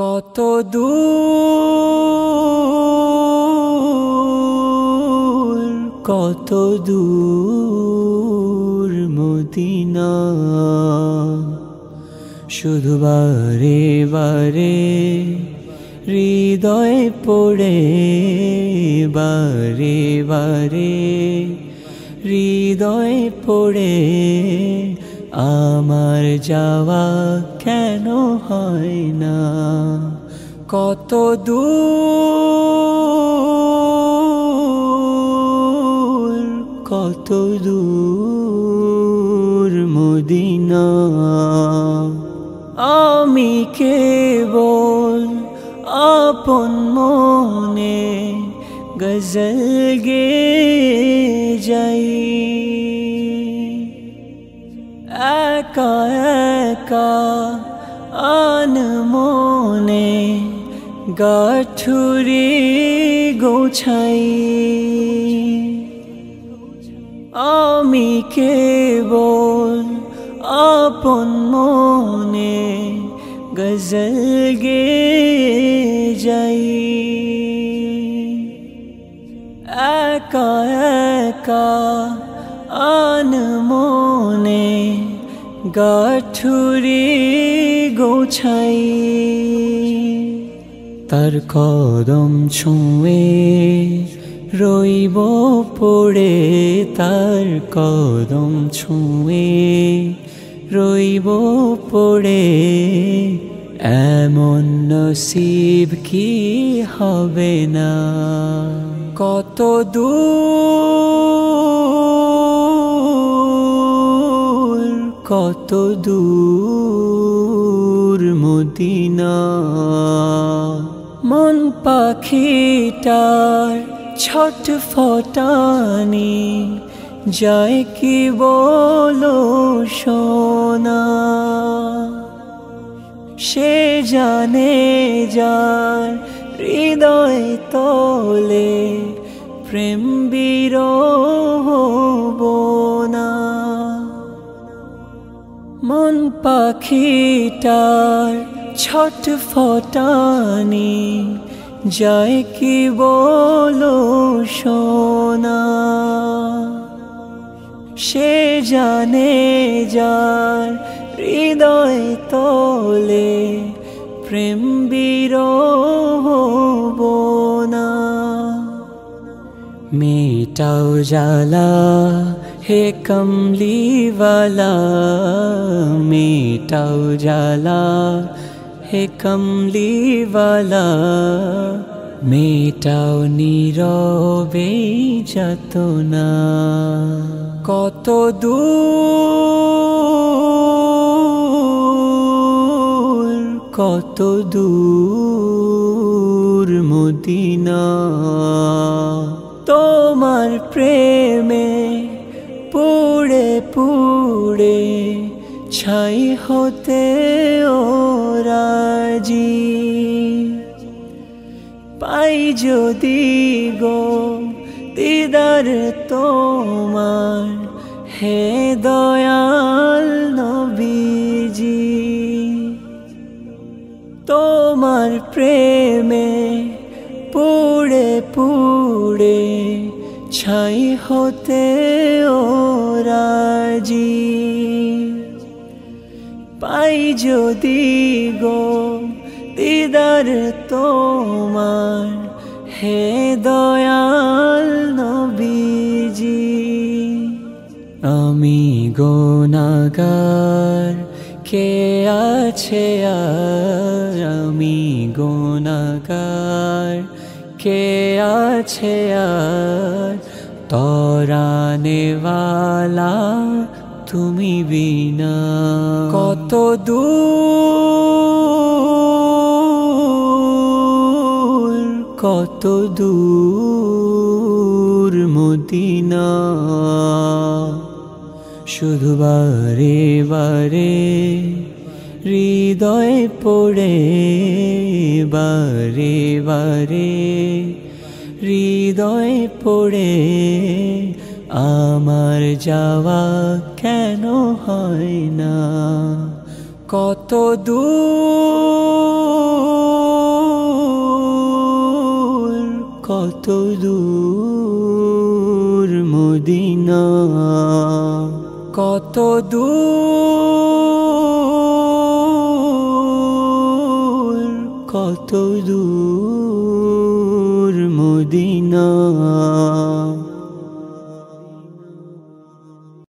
কত দূর কত দূর মদিনা, শুধু বারে বারে হৃদয় পড়ে, বারে বারে হৃদয় পড়ে, আমার যাওয়া কেন হয় না। কত দূর কত দূর মদিনা, আমি কেবল আপন মনে গজল গেয়ে যাই, একা একা আনমনে গাঠুরি গোছাই। আমি কেবল আপন মনে গজল গেয়ে যাই, একা একা আনমনে গাঠুরি গোছাই। তার কদম ছুঁয়ে রইব পড়ে, তার কদম ছুঁয়ে রইব পড়ে, এমন নসিব কি হবে না। কত দূর কত দূর মদিনা, মন পাখিটার ছটফটানি যায় কি বলো সোনা, সে জানে যার হৃদয় তলে প্রেম বিরহ বোনা। মন পাখিটার ছটফটানি যায় কি বলো সোনা, সে জানে যার হৃদয় তলে প্রেম বিরহ বোনা। মেটাও জ্বালা হে কমলিওয়ালা, মেটাও জ্বালা হে কমলিওয়ালা, মেটাও নীরবে যাতনা। কত দূর কত দূর মদিনা, তোমার প্রেমে পুড়ে পুড়ে ছাই হতে ও রাজি। পাই যদি গো দিদার তোমার, হে দয়াল নবীজি, তোমার প্রেমে পুড়ে পুড়ে ছাই হতে ও রাজি। পাই যদি গো দিদার তোমার, হে দয়াল নবীজি। আমি গুনাহগার কে আছে আর, আমি গুনাহগার কে আছে আর, তরানেওয়ালা তুমি বিনা। কত দূর কত দূর মদিনা, শুধু বারে বারে হৃদয় পড়ে, বারে বারে হৃদয় পড়ে, আমার যাওয়া কেন হয় না। কত দূর কত দূর মদিনা, কত দূর, কত দূর।